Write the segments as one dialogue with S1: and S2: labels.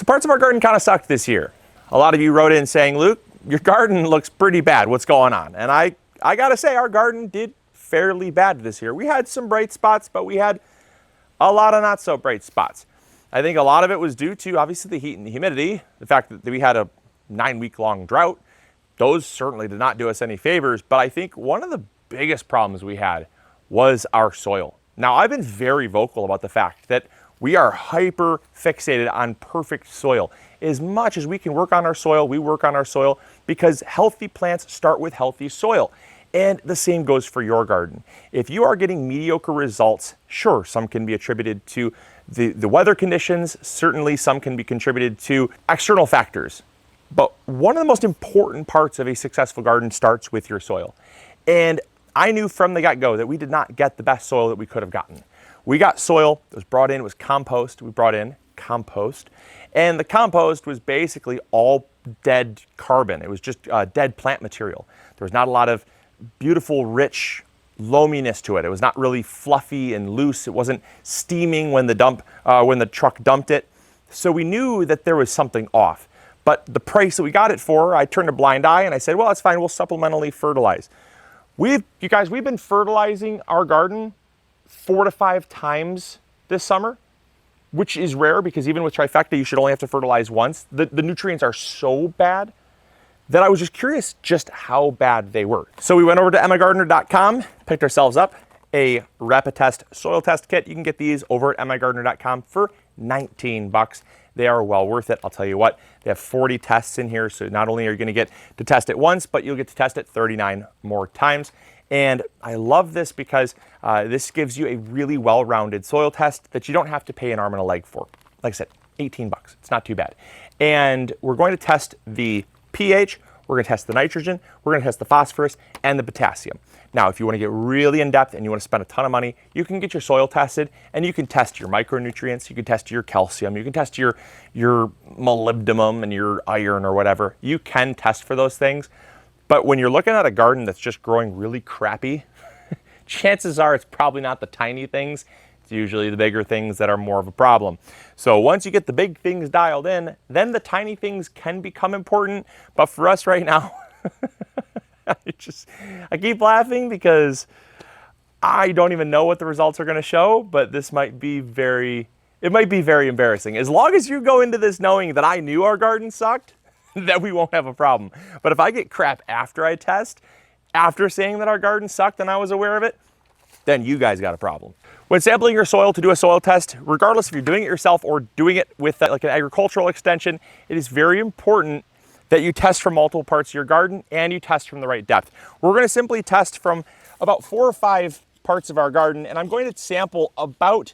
S1: So parts of our garden kind of sucked this year. A lot of you wrote in saying, Luke, your garden looks pretty bad. What's going on? And I gotta say, our garden did fairly bad this year. We had some bright spots, but we had a lot of not so bright spots. I think a lot of it was due to obviously the heat and the humidity, the fact that we had a 9-week-long drought. Those certainly did not do us any favors, but I think one of the biggest problems we had was our soil. Now, I've been very vocal about the fact that we are hyper fixated on perfect soil. As much as we can work on our soil, we work on our soil because healthy plants start with healthy soil. And the same goes for your garden. If you are getting mediocre results, sure, some can be attributed to the weather conditions. Certainly some can be contributed to external factors. But one of the most important parts of a successful garden starts with your soil. And I knew from the get-go that we did not get the best soil that we could have gotten. We got soil that was brought in, it was compost. We brought in compost. And the compost was basically all dead carbon. It was just dead plant material. There was not a lot of beautiful, rich loaminess to it. It was not really fluffy and loose. It wasn't steaming when the truck dumped it. So we knew that there was something off. But the price that we got it for, I turned a blind eye and I said, well, that's fine. We'll supplementally fertilize. You guys, we've been fertilizing our garden 4 to 5 times this summer, which is rare because even with trifecta, you should only have to fertilize once. The nutrients are so bad that I was just curious just how bad they were. So we went over to MIgardener.com, picked ourselves up a Rapid soil test kit. You can get these over at MIgardener.com for $19. They are well worth it. I'll tell you what, they have 40 tests in here. So not only are you going to get to test it once, but you'll get to test it 39 more times. And I love this because this gives you a really well-rounded soil test that you don't have to pay an arm and a leg for. Like I said, $18. It's not too bad. And we're going to test the pH, we're going to test the nitrogen, we're going to test the phosphorus, and the potassium. Now, if you want to get really in-depth and you want to spend a ton of money, you can get your soil tested, and you can test your micronutrients, you can test your calcium, you can test your molybdenum and your iron or whatever. You can test for those things. But when you're looking at a garden that's just growing really crappy, chances are it's probably not the tiny things. It's usually the bigger things that are more of a problem. So once you get the big things dialed in, then the tiny things can become important. But for us right now, I keep laughing because I don't even know what the results are going to show, but this might be very embarrassing. As long as you go into this knowing that I knew our garden sucked, that we won't have a problem. But if I get crap after I test, after saying that our garden sucked and I was aware of it, then you guys got a problem. When sampling your soil to do a soil test, regardless if you're doing it yourself or doing it with like an agricultural extension, it is very important that you test from multiple parts of your garden and you test from the right depth. We're going to simply test from about 4 or 5 parts of our garden, and I'm going to sample about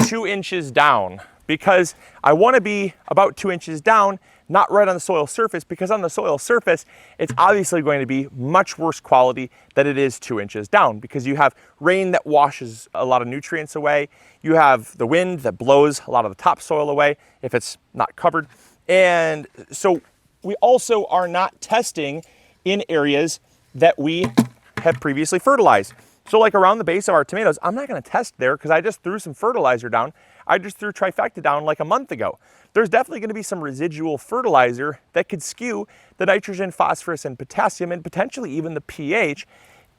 S1: 2 inches down because I want to be about 2 inches down, not right on the soil surface, because on the soil surface, it's obviously going to be much worse quality than it is 2 inches down because you have rain that washes a lot of nutrients away. You have the wind that blows a lot of the topsoil away if it's not covered. And so we also are not testing in areas that we have previously fertilized. So like around the base of our tomatoes, I'm not going to test there because I just threw some fertilizer down. I just threw trifecta down like a month ago. There's definitely going to be some residual fertilizer that could skew the nitrogen, phosphorus, and potassium, and potentially even the pH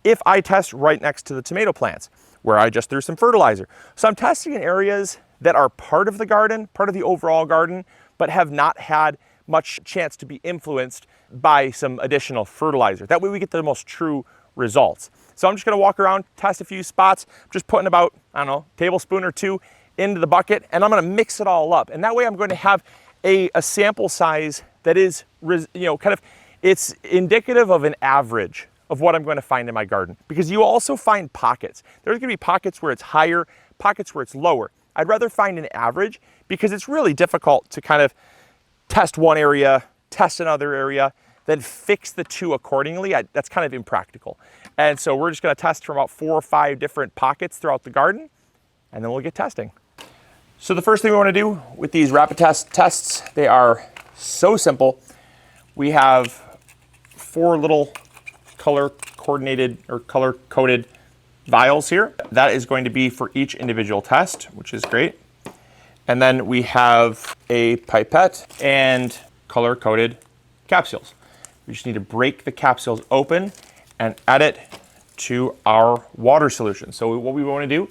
S1: if I test right next to the tomato plants where I just threw some fertilizer. So I'm testing in areas that are part of the garden, part of the overall garden, but have not had much chance to be influenced by some additional fertilizer. That way we get the most true results. So I'm just going to walk around, test a few spots, just putting about, I don't know, tablespoon or 2 into the bucket, and I'm going to mix it all up. And that way I'm going to have a sample size that is, it's indicative of an average of what I'm going to find in my garden. Because you also find pockets. There's going to be pockets where it's higher, pockets where it's lower. I'd rather find an average because it's really difficult to kind of test one area, test another area, then fix the two accordingly. That's kind of impractical. And so we're just going to test from about 4 or 5 different pockets throughout the garden, and then we'll get testing. So the first thing we want to do with these rapid tests, they are so simple. We have 4 little color-coordinated or color-coded vials here. That is going to be for each individual test, which is great. And then we have a pipette and color-coded capsules. We just need to break the capsules open and add it to our water solution. So what we want to do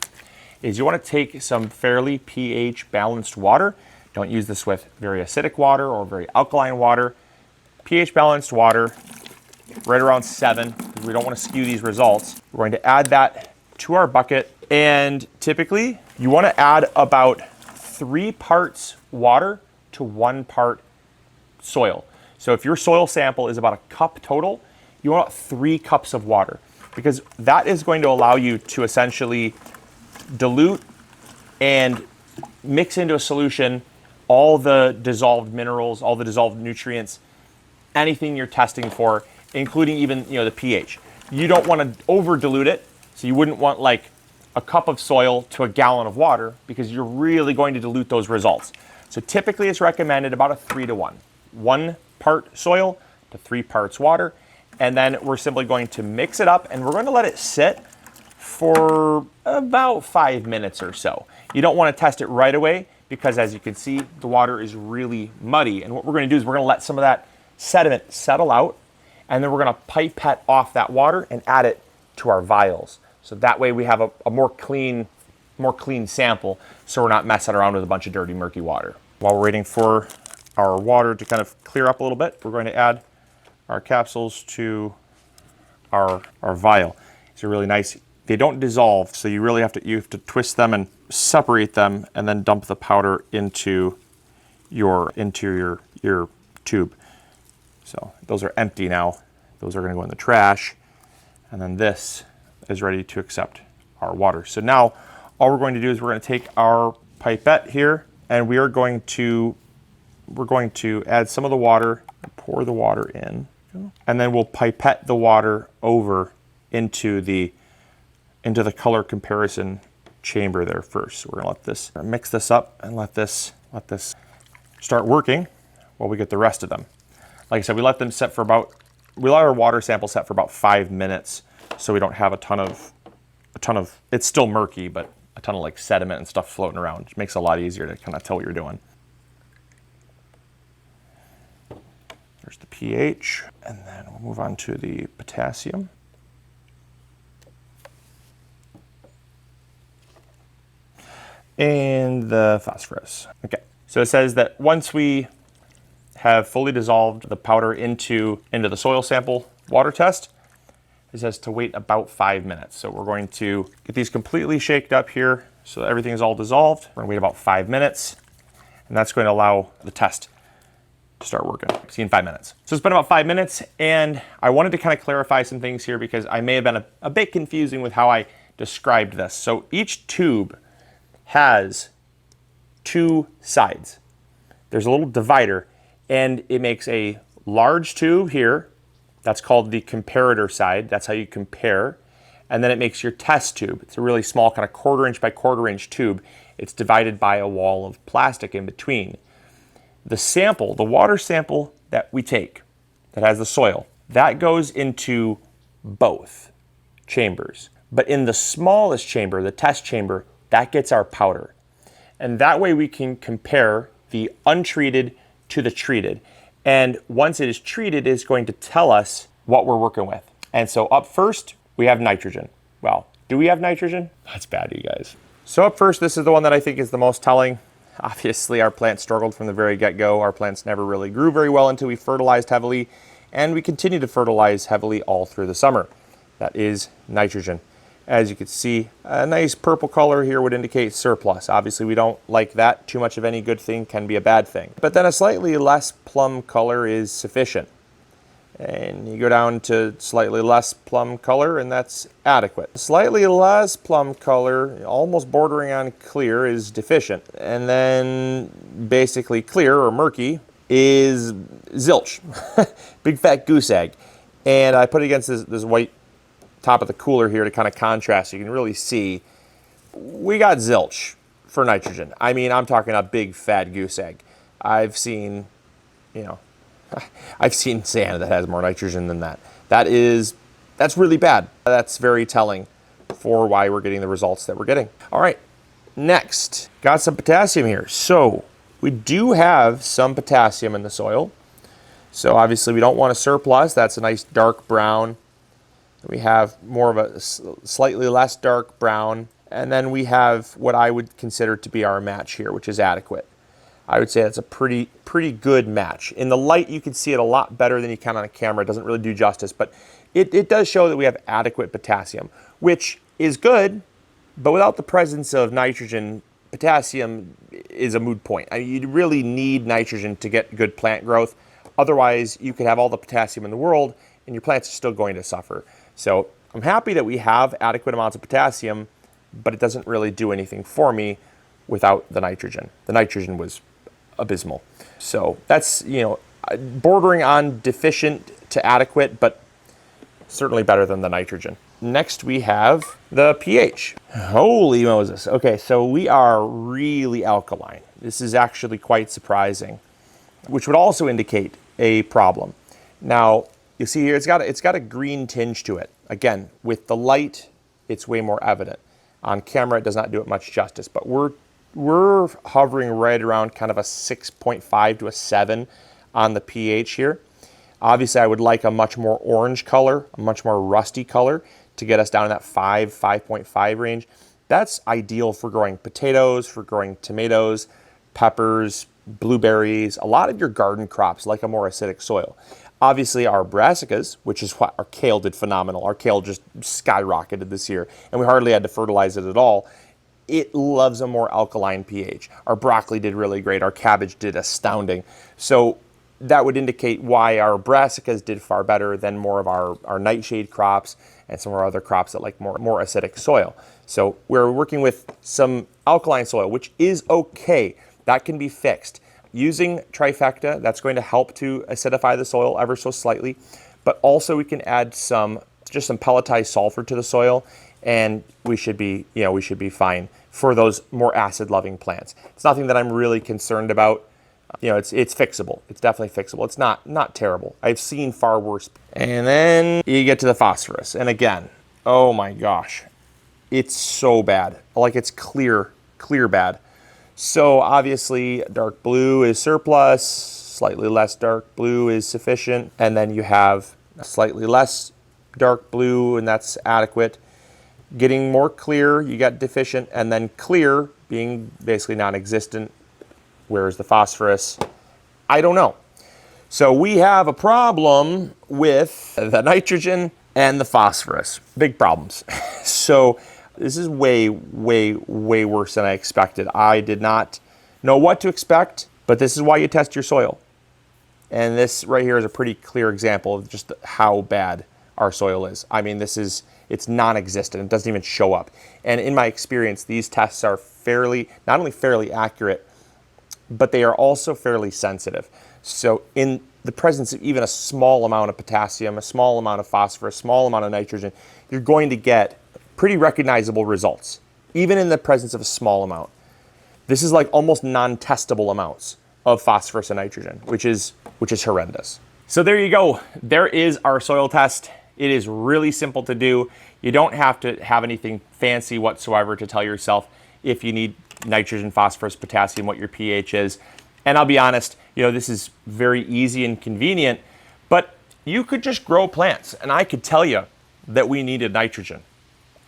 S1: is you want to take some fairly pH balanced water. Don't use this with very acidic water or very alkaline water. pH balanced water, right around 7, because we don't want to skew these results. We're going to add that to our bucket, and typically you want to add about 3 parts water to 1 part soil. So if your soil sample is about a cup total, you want 3 cups of water, because that is going to allow you to essentially dilute and mix into a solution all the dissolved minerals, all the dissolved nutrients, anything you're testing for, including even the pH. You don't want to over dilute it, so you wouldn't want like a cup of soil to a gallon of water, because you're really going to dilute those results. So typically it's recommended about a 3-to-1. 1 part soil to 3 parts water, and then we're simply going to mix it up and we're going to let it sit for about 5 minutes or so. You don't want to test it right away, because as you can see, the water is really muddy. And what we're going to do is we're going to let some of that sediment settle out, and then we're going to pipette off that water and add it to our vials. So that way we have a more clean sample, so we're not messing around with a bunch of dirty, murky water. While we're waiting for our water to kind of clear up a little bit, we're going to add our capsules to our vial. These are really nice. They don't dissolve, so you have to twist them and separate them, and then dump the powder into your tube. So those are empty now. Those are going to go in the trash, and then this is ready to accept our water. So now all we're going to do is we're going to take our pipette here, and we're going to add some of the water, pour the water in, and then we'll pipette the water over into the color comparison chamber there first. So we're gonna mix this up and let this start working while we get the rest of them. Like I said, we let our water sample set for about 5 minutes, so we don't have a ton of, it's still murky, but a ton of like sediment and stuff floating around, which makes it a lot easier to kind of tell what you're doing. There's the pH, and then we'll move on to the potassium. And the phosphorus. Okay, so it says that once we have fully dissolved the powder into the soil sample water test, it says to wait about 5 minutes. So we're going to get these completely shaked up here so that everything is all dissolved. We're gonna wait about 5 minutes, and that's going to allow the test to start working. See in 5 minutes. So it's been about 5 minutes, and I wanted to kind of clarify some things here, because I may have been a bit confusing with how I described this. So each tube has 2 sides. There's a little divider, and it makes a large tube here. That's called the comparator side. That's how you compare. And then it makes your test tube. It's a really small, kind of 1/4 inch by 1/4 inch tube. It's divided by a wall of plastic in between. The sample, the water sample that we take, that has the soil, that goes into both chambers. But in the smallest chamber, the test chamber, that gets our powder. And that way we can compare the untreated to the treated. And once it is treated, it's going to tell us what we're working with. And so up first, we have nitrogen. Well, do we have nitrogen? That's bad, you guys. So up first, this is the one that I think is the most telling. Obviously, our plants struggled from the very get-go. Our plants never really grew very well until we fertilized heavily, and we continue to fertilize heavily all through the summer. That is nitrogen. As you can see, a nice purple color here would indicate surplus. Obviously, we don't like that. Too much of any good thing can be a bad thing. But then a slightly less plum color is sufficient. And you go down to slightly less plum color, and that's adequate. Slightly less plum color, almost bordering on clear, is deficient. And then basically clear or murky is zilch. Big fat goose egg. And I put it against this white top of the cooler here to kind of contrast. You can really see we got zilch for nitrogen. I mean, I'm talking a big fat goose egg. I've seen sand that has more nitrogen than that. That's really bad. That's very telling for why we're getting the results that we're getting. All right, Next, got some potassium here. So we do have some potassium in the soil. So obviously we don't want a surplus. That's a nice dark brown. We have more of a slightly less dark brown. And then we have what I would consider to be our match here, which is adequate. I would say that's a pretty good match. In the light, you can see it a lot better than you can on a camera. It doesn't really do justice, but it does show that we have adequate potassium, which is good, but without the presence of nitrogen, potassium is a moot point. I mean, you really need nitrogen to get good plant growth. Otherwise, you could have all the potassium in the world, and your plants are still going to suffer. So I'm happy that we have adequate amounts of potassium, but it doesn't really do anything for me without the nitrogen. The nitrogen was abysmal. So that's, bordering on deficient to adequate, but certainly better than the nitrogen. Next, we have the pH. Holy Moses. Okay, so we are really alkaline. This is actually quite surprising, which would also indicate a problem. Now, you see here, it's got a green tinge to it. Again, with the light, it's way more evident. On camera, it does not do it much justice, but we're hovering right around kind of a 6.5 to a 7 on the pH here. Obviously, I would like a much more orange color, a much more rusty color to get us down in that 5.5 range. That's ideal for growing potatoes, for growing tomatoes, peppers, blueberries, a lot of your garden crops like a more acidic soil. Obviously, our brassicas, which is what our kale did phenomenal. Our kale just skyrocketed this year, and we hardly had to fertilize it at all. It loves a more alkaline pH. Our broccoli did really great. Our cabbage did astounding. So that would indicate why our brassicas did far better than more of our nightshade crops and some of our other crops that like more acidic soil. So we're working with some alkaline soil, which is okay. That can be fixed. Using trifecta, that's going to help to acidify the soil ever so slightly, but also we can add some pelletized sulfur to the soil, and we should be fine for those more acid-loving plants. It's nothing that I'm really concerned about. It's fixable. It's definitely fixable. It's not terrible. I've seen far worse. And then you get to the phosphorus, and again, oh my gosh, it's so bad. Like, it's clear bad. So obviously, dark blue is surplus, slightly less dark blue is sufficient, and then you have slightly less dark blue, and that's adequate. Getting more clear, you got deficient, and then clear being basically non-existent. Where's the phosphorus? I don't know. So we have a problem with the nitrogen and the phosphorus. Big problems. So this is way worse than I expected. I did not know what to expect, but this is why you test your soil. And this right here is a pretty clear example of just how bad our soil is. I mean, it's non-existent. It doesn't even show up. And in my experience, these tests are not only fairly accurate, but they are also fairly sensitive. So in the presence of even a small amount of potassium, a small amount of phosphorus, a small amount of nitrogen, you're going to get pretty recognizable results, even in the presence of a small amount. This is like almost non-testable amounts of phosphorus and nitrogen, which is horrendous. So there you go. There is our soil test. It is really simple to do. You don't have to have anything fancy whatsoever to tell yourself if you need nitrogen, phosphorus, potassium, what your pH is. And I'll be honest, this is very easy and convenient, but you could just grow plants, and I could tell you that we needed nitrogen.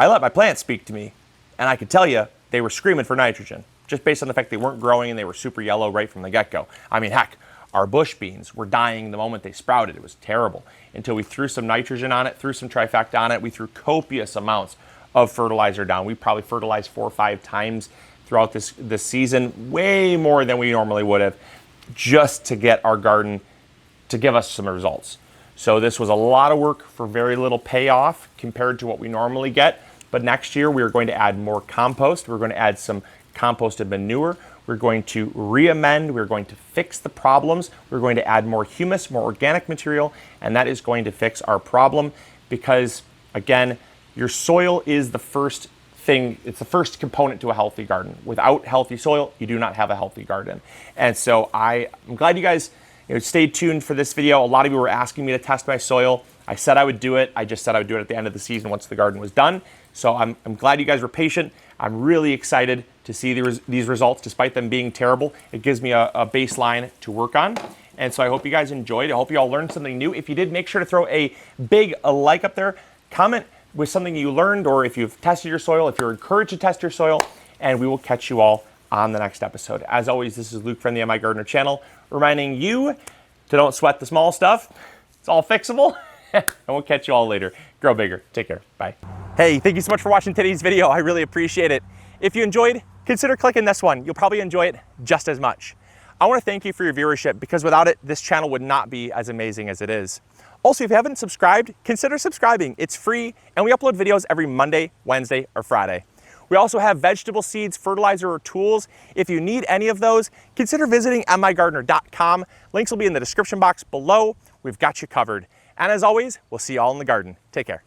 S1: I let my plants speak to me, and I could tell you they were screaming for nitrogen, just based on the fact they weren't growing and they were super yellow right from the get-go. I mean, heck, our bush beans were dying the moment they sprouted. It was terrible. Until we threw some nitrogen on it, threw some trifecta on it, we threw copious amounts of fertilizer down. We probably fertilized 4 or 5 times throughout this season, way more than we normally would have, just to get our garden to give us some results. So this was a lot of work for very little payoff compared to what we normally get. But next year, we are going to add more compost. We're going to add some composted manure. We're going to re-amend. We're going to fix the problems. We're going to add more humus, more organic material, and that is going to fix our problem because, again, your soil is the first thing. It's the first component to a healthy garden. Without healthy soil, you do not have a healthy garden. And so I'm glad you guys stayed tuned for this video. A lot of you were asking me to test my soil. I said I would do it. I just said I would do it at the end of the season once the garden was done. So I'm glad you guys were patient. I'm really excited to to see these results despite them being terrible. It gives me a baseline to work on. And so I hope you guys enjoyed. I hope you all learned something new. If you did, make sure to throw a big like up there. Comment with something you learned, or if you've tested your soil, if you're encouraged to test your soil, and we will catch you all on the next episode. As always, this is Luke from the MIgardener channel, reminding you to don't sweat the small stuff. It's all fixable. And we'll catch you all later. Grow bigger. Take care. Bye. Hey, thank you so much for watching today's video. I really appreciate it. If you enjoyed, consider clicking this one. You'll probably enjoy it just as much. I want to thank you for your viewership, because without it, this channel would not be as amazing as it is. Also, if you haven't subscribed, consider subscribing. It's free, and we upload videos every Monday, Wednesday, or Friday. We also have vegetable seeds, fertilizer, or tools. If you need any of those, consider visiting MIgardener.com. Links will be in the description box below. We've got you covered. And as always, we'll see you all in the garden. Take care.